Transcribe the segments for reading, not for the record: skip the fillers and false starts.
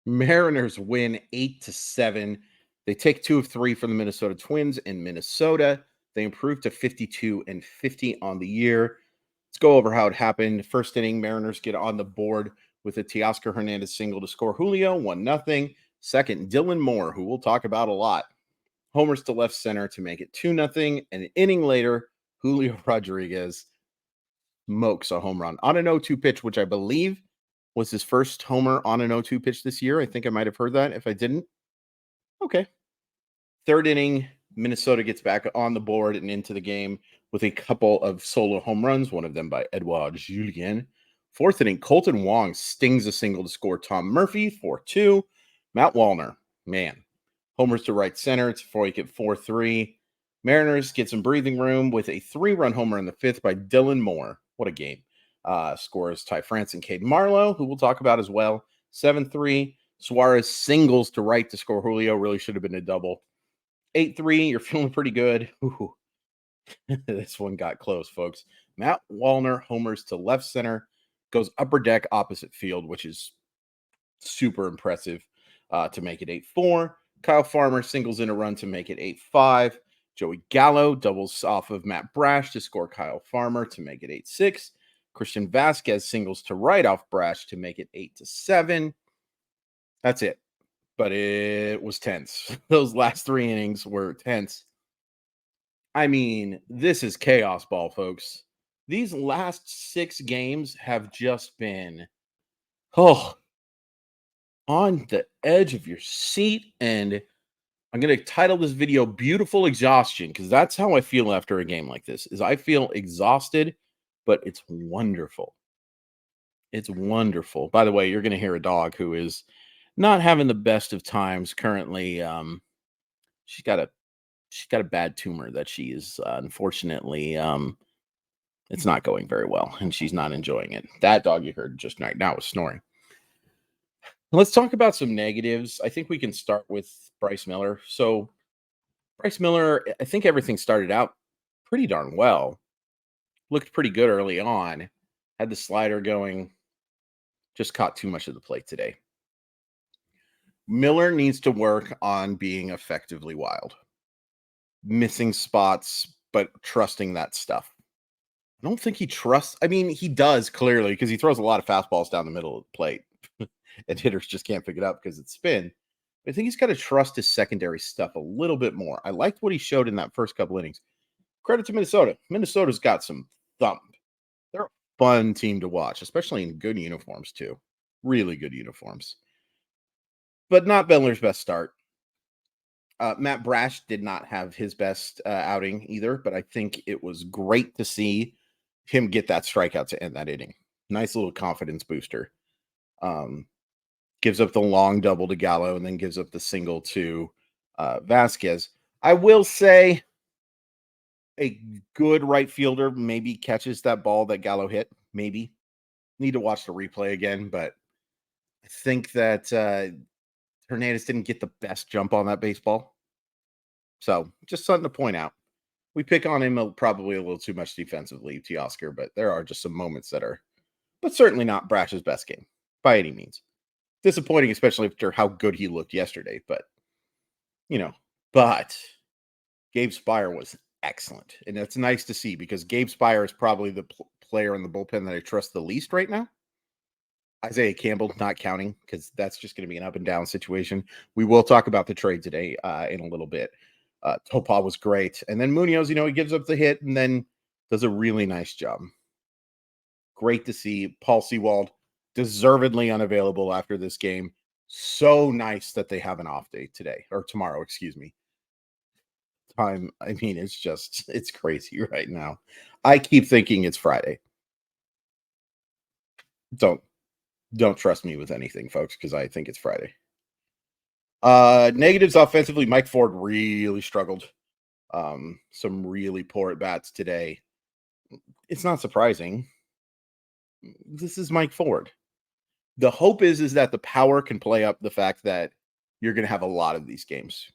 Mariners win 8-7. They take 2 of 3 from the Minnesota Twins in Minnesota. They improve to 52-50 on the year. Let's go over how it happened. First inning, Mariners get on the board with a Teoscar Hernandez single to score Julio, 1-0. Second, Dylan Moore, who we'll talk about a lot, homers to left center to make it 2-0. An inning later, Julio Rodriguez smokes a home run on an 0-2 pitch, which I believe was his first homer on an 0-2 pitch this year. I think I might have heard that. If I didn't, okay. Third inning, Minnesota gets back on the board and into the game with a couple of solo home runs, one of them by Edouard Julien. Fourth inning, Colton Wong stings a single to score Tom Murphy, 4-2. Matt Wallner, man, homers to right center. It's Foyk at 4-3. Mariners get some breathing room with a 3-run homer in the fifth by Dylan Moore. What a game. Scores Ty France and Cade Marlowe, who we'll talk about as well. 7-3. Suarez singles to right to score Julio. Really should have been a double. 8-3. You're feeling pretty good. Ooh. This one got close, folks. Matt Wallner homers to left center, goes upper deck opposite field, which is super impressive to make it 8-4. Kyle Farmer singles in a run to make it 8-5. Joey Gallo doubles off of Matt Brash to score Kyle Farmer to make it 8-6. Christian Vasquez singles to right off Brash to make it 8-7. That's it. But it was tense. Those last 3 innings were tense. I mean, this is chaos ball, folks. These last 6 games have just been, on the edge of your seat. And I'm going to title this video Beautiful Exhaustion, because that's how I feel after a game like this. Is I feel exhausted, but it's wonderful. It's wonderful. By the way, you're going to hear a dog who is not having the best of times currently. She's got a bad tumor that she is unfortunately it's not going very well, and she's not enjoying it. That dog you heard just right now was snoring. Let's talk about some negatives. I think we can start with Bryce Miller. So Bryce Miller, I think everything started out pretty darn well. Looked pretty good early on. Had the slider going. Just caught too much of the plate today. Miller needs to work on being effectively wild. Missing spots, but trusting that stuff. I don't think he trusts. I mean, he does clearly, because he throws a lot of fastballs down the middle of the plate and hitters just can't pick it up because it's spin. But I think he's got to trust his secondary stuff a little bit more. I liked what he showed in that first couple innings. Credit to Minnesota. Minnesota's got some thump. They're a fun team to watch, especially in good uniforms too. Really good uniforms. But not Miller's best start. Matt Brash did not have his best outing either, but I think it was great to see him get that strikeout to end that inning. Nice little confidence booster. Gives up the long double to Gallo and then gives up the single to Vasquez. I will say a good right fielder maybe catches that ball that Gallo hit. Maybe. Need to watch the replay again, but I think that Hernandez didn't get the best jump on that baseball. So just something to point out. We pick on him probably a little too much defensively, Teoscar, but there are just some moments that are, but certainly not Brash's best game by any means. Disappointing, especially after how good he looked yesterday, but Gabe Spire was excellent. And it's nice to see, because Gabe Spire is probably the player in the bullpen that I trust the least right now. Isaiah Campbell not counting, because that's just going to be an up and down situation. We will talk about the trade today in a little bit. Topa was great. And then Munoz, he gives up the hit and then does a really nice job. Great to see. Paul Sewald deservedly unavailable after this game. So nice that they have an off day today, or tomorrow, excuse me. I mean, it's crazy right now. I keep thinking it's Friday. Don't trust me with anything, folks, because I think it's Friday. Negatives offensively, Mike Ford really struggled. Some really poor at bats today. It's not surprising. This is Mike Ford. The hope is that the power can play up the fact that you're going to have a lot of these games.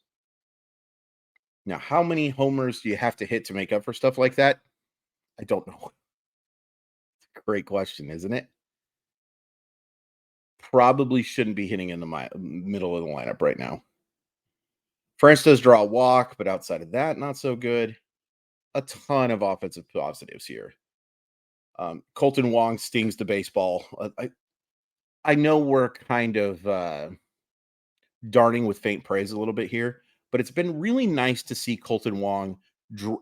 Now, how many homers do you have to hit to make up for stuff like that? I don't know. It's a great question, isn't it? Probably shouldn't be hitting in the middle of the lineup right now. France does draw a walk, but outside of that, not so good. A ton of offensive positives here. Colton Wong stings the baseball. I know we're kind of darning with faint praise a little bit here, but it's been really nice to see Colton Wong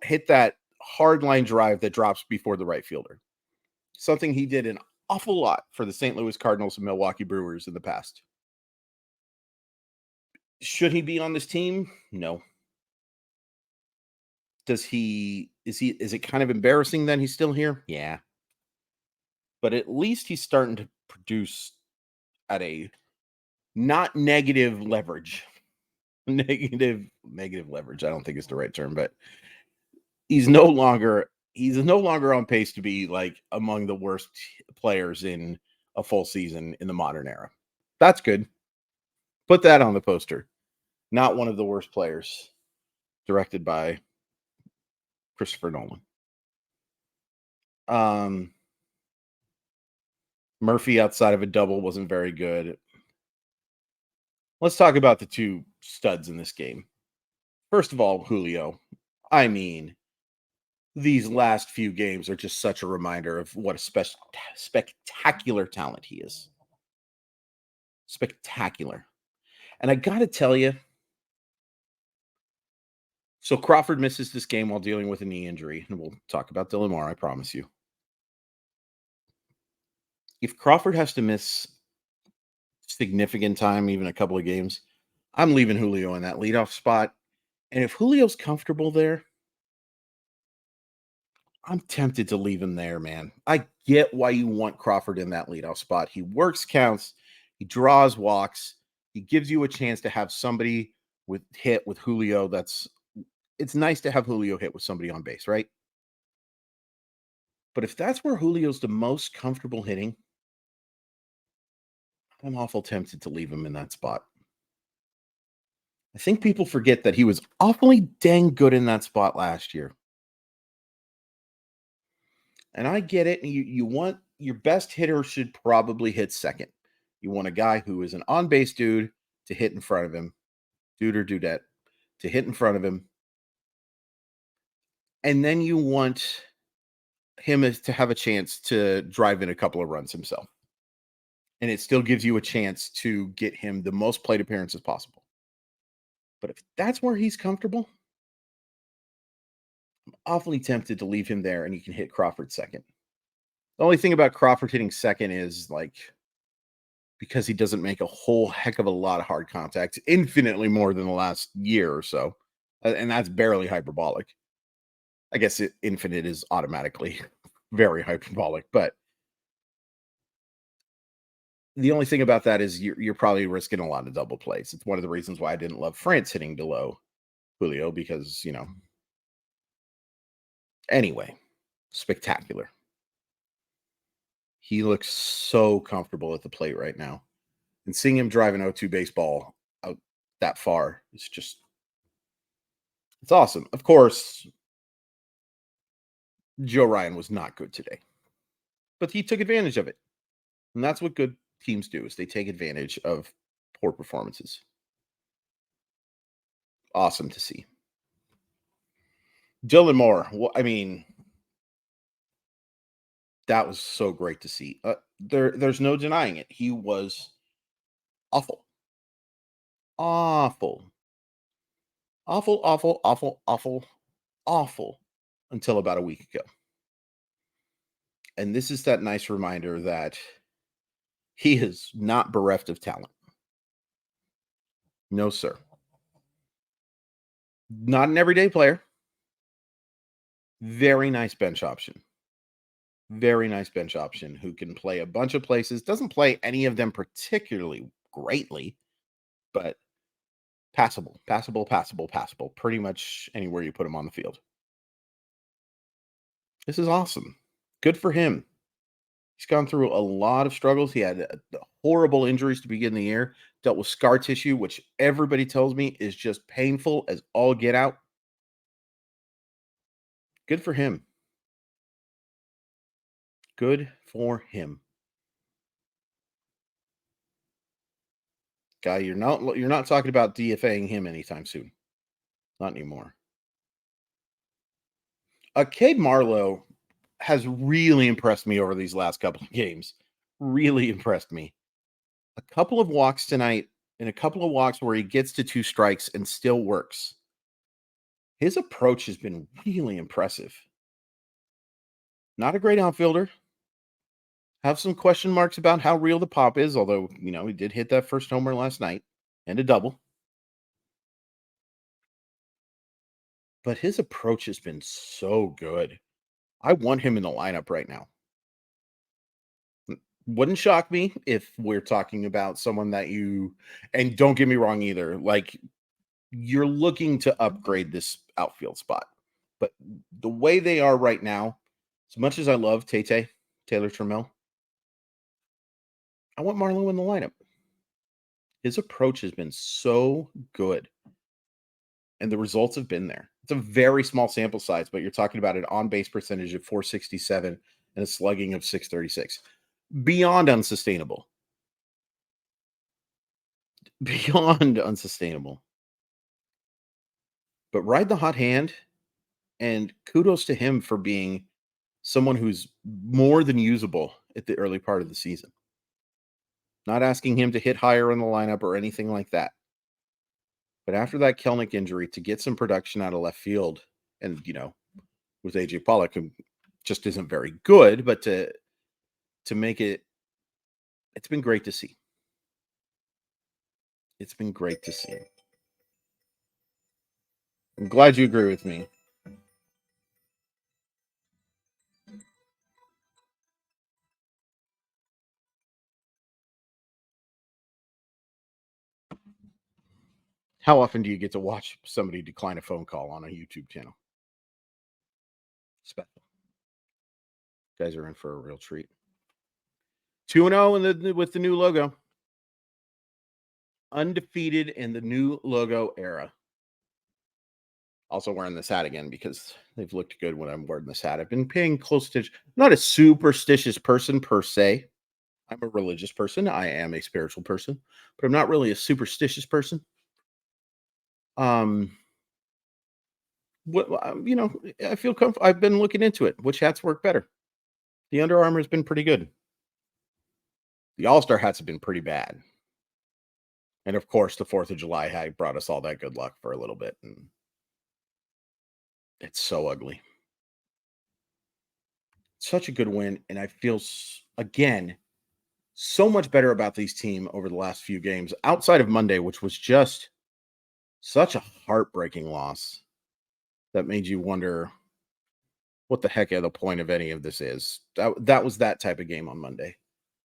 hit that hard line drive that drops before the right fielder. Something he did an awful lot for the St. Louis Cardinals and Milwaukee Brewers in the past. Should he be on this team? No. Is it kind of embarrassing that he's still here? Yeah. But at least he's starting to produce at a not negative leverage. Negative leverage. I don't think it's the right term, but he's no longer on pace to be like among the worst players in a full season in the modern era. That's good. Put that on the poster. Not one of the worst players, directed by Christopher Nolan. Murphy outside of a double wasn't very good. Let's talk about the two studs in this game. First of all, Julio. I mean, these last few games are just such a reminder of what a spectacular talent he is. Spectacular. And I got to tell you, so Crawford misses this game while dealing with a knee injury. And we'll talk about Dylan more, I promise you. If Crawford has to miss significant time, even a couple of games, I'm leaving Julio in that leadoff spot. And if Julio's comfortable there, I'm tempted to leave him there, man. I get why you want Crawford in that leadoff spot. He works counts, he draws walks, he gives you a chance to have somebody hit with Julio. It's nice to have Julio hit with somebody on base, right? But if that's where Julio's the most comfortable hitting, I'm awful tempted to leave him in that spot. I think people forget that he was awfully dang good in that spot last year. And I get it. You want your best hitter should probably hit second. You want a guy who is an on base dude to hit in front of him, dude or dudette, to hit in front of him. And then you want him to have a chance to drive in a couple of runs himself. And it still gives you a chance to get him the most plate appearances possible. But if that's where he's comfortable, I'm awfully tempted to leave him there and you can hit Crawford second. The only thing about Crawford hitting second is like because he doesn't make a whole heck of a lot of hard contact, infinitely more than the last year or so. And that's barely hyperbolic. I guess infinite is automatically very hyperbolic, but the only thing about that is you're probably risking a lot of double plays. It's one of the reasons why I didn't love France hitting below Julio because, anyway, spectacular. He looks so comfortable at the plate right now. And seeing him drive an 0-2 baseball out that far is it's awesome. Of course, Joe Ryan was not good today, but he took advantage of it. And that's what good teams do is they take advantage of poor performances. Awesome to see. Dylan Moore, that was so great to see. There's no denying it. He was awful. Awful. Awful, awful, awful, awful, awful until about a week ago. And this is that nice reminder that he is not bereft of talent. No, sir. Not an everyday player. Very nice bench option. Very nice bench option who can play a bunch of places. Doesn't play any of them particularly greatly, but passable, passable, passable, passable. Pretty much anywhere you put him on the field. This is awesome. Good for him. He's gone through a lot of struggles. He had horrible injuries to begin the year, dealt with scar tissue, which everybody tells me is just painful as all get out. Good for him. Good for him. Guy, you're not talking about DFAing him anytime soon. Not anymore. Cade Marlowe has really impressed me over these last couple of games. Really impressed me. A couple of walks tonight and a couple of walks where he gets to 2 strikes and still works. His approach has been really impressive. Not a great outfielder. Have some question marks about how real the pop is, although, he did hit that first homer last night and a double. But his approach has been so good. I want him in the lineup right now. Wouldn't shock me if we're talking about someone that and don't get me wrong either, like, you're looking to upgrade this outfield spot. But the way they are right now, as much as I love Taylor Trammell, I want Marlowe in the lineup. His approach has been so good, and the results have been there. It's a very small sample size, but you're talking about an on-base percentage of 467 and a slugging of 636. Beyond unsustainable. Beyond unsustainable. But ride the hot hand, and kudos to him for being someone who's more than usable at the early part of the season. Not asking him to hit higher in the lineup or anything like that. But after that Kelnick injury, to get some production out of left field, and with AJ Pollock, who just isn't very good, but to make it's been great to see. It's been great to see. I'm glad you agree with me. How often do you get to watch somebody decline a phone call on a YouTube channel? Special. You guys are in for a real treat. 2-0 with the new logo. Undefeated in the new logo era. Also wearing this hat again because they've looked good when I'm wearing this hat. I've been paying close attention. Not a superstitious person per se. I'm a religious person. I am a spiritual person, but I'm not really a superstitious person. I feel comfortable. I've been looking into it. Which hats work better? The Under Armour has been pretty good. The All-Star hats have been pretty bad. And of course, the 4th of July hat brought us all that good luck for a little bit. And it's so ugly. Such a good win. And I feel, again, so much better about this team over the last few games outside of Monday, which was just such a heartbreaking loss that made you wonder what the heck the point of any of this is. That was that type of game on Monday.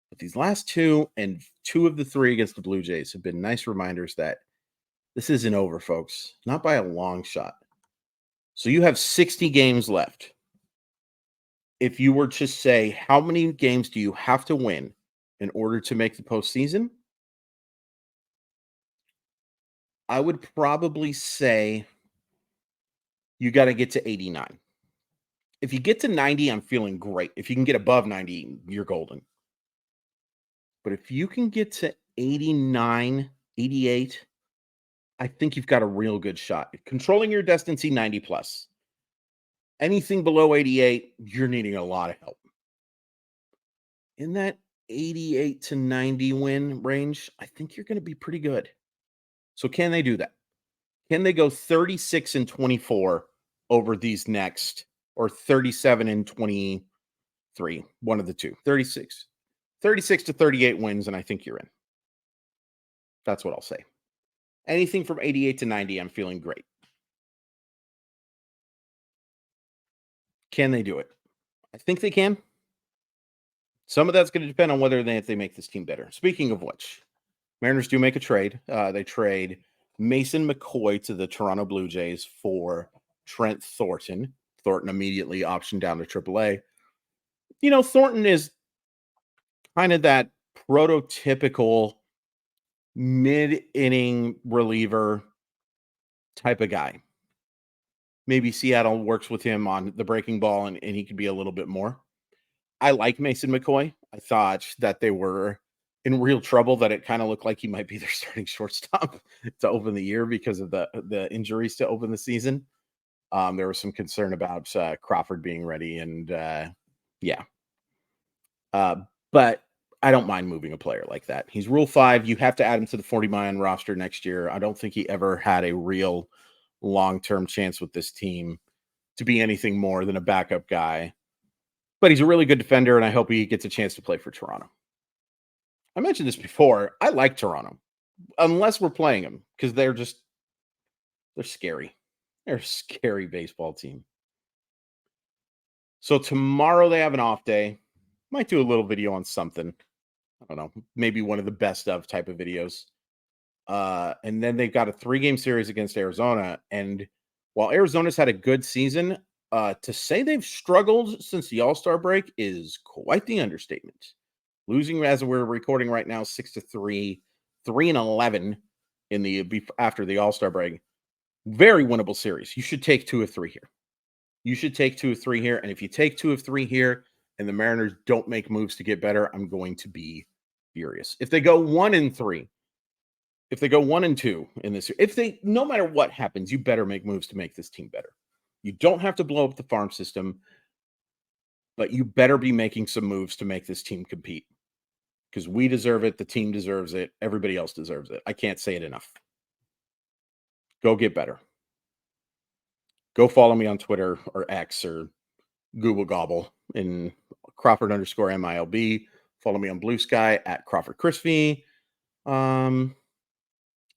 But these last 2 and 2 of the 3 against the Blue Jays have been nice reminders that this isn't over, folks. Not by a long shot. So you have 60 games left. If you were to say, how many games do you have to win in order to make the postseason? I would probably say you got to get to 89. If you get to 90, I'm feeling great. If you can get above 90, you're golden. But if you can get to 89, 88, I think you've got a real good shot. Controlling your destiny 90 plus. Anything below 88, you're needing a lot of help. In that 88 to 90 win range, I think you're going to be pretty good. So can they do that? Can they go 36 and 24 over these next, or 37 and 23? One of the two. 36 to 38 wins, and I think you're in. That's what I'll say. Anything from 88 to 90, I'm feeling great. Can they do it? I think they can. Some of that's going to depend on whether they make this team better. Speaking of which, Mariners do make a trade. They trade Mason McCoy to the Toronto Blue Jays for Trent Thornton. Thornton immediately optioned down to AAA. Thornton is kind of that prototypical mid-inning reliever type of guy. Maybe Seattle works with him on the breaking ball and he could be a little bit more. I like Mason McCoy. I thought that they were in real trouble that it kind of looked like he might be their starting shortstop to open the year because of the injuries to open the season. There was some concern about Crawford being ready, and yeah, uh, but I don't mind moving a player like that. He's Rule 5. You have to add him to the 40-man roster next year. I don't think he ever had a real long-term chance with this team to be anything more than a backup guy. But he's a really good defender, and I hope he gets a chance to play for Toronto. I mentioned this before. I like Toronto, unless we're playing them, because they're scary. They're a scary baseball team. So tomorrow they have an off day. Might do a little video on something. I don't know, maybe one of the best of type of videos. And then they've got a 3-game series against Arizona. And while Arizona's had a good season, to say they've struggled since the All-Star break is quite the understatement. Losing as we're recording right now, 6-3, 3-11 in the after the All-Star break. Very winnable series. You should take 2 of 3 here. You should take 2 of 3 here. And if you take 2 of 3 here and the Mariners don't make moves to get better, I'm going to be furious. If they go 1-3, if they go 1-2 in this, no matter what happens, you better make moves to make this team better. You don't have to blow up the farm system, but you better be making some moves to make this team compete, because we deserve it. The team deserves it. Everybody else deserves it. I can't say it enough. Go get better. Go follow me on Twitter or X or Google Gobble in Crawford_MILB. Follow me on Blue Sky at Crawford Crispy.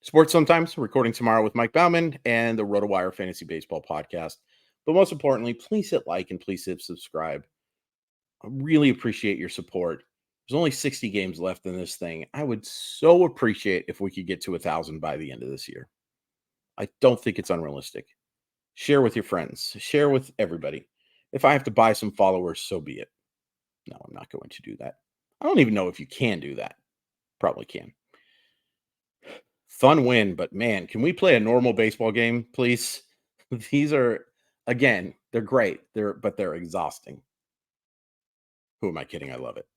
Sports Sometimes, recording tomorrow with Mike Bauman and the RotoWire Fantasy Baseball Podcast. But most importantly, please hit like and please hit subscribe. I really appreciate your support. There's only 60 games left in this thing. I would so appreciate if we could get to 1,000 by the end of this year. I don't think it's unrealistic. Share with your friends. Share with everybody. If I have to buy some followers, so be it. No, I'm not going to do that. I don't even know if you can do that. Probably can. Fun win, but man, can we play a normal baseball game, please? These are, again, they're great. They're exhausting. Who am I kidding? I love it.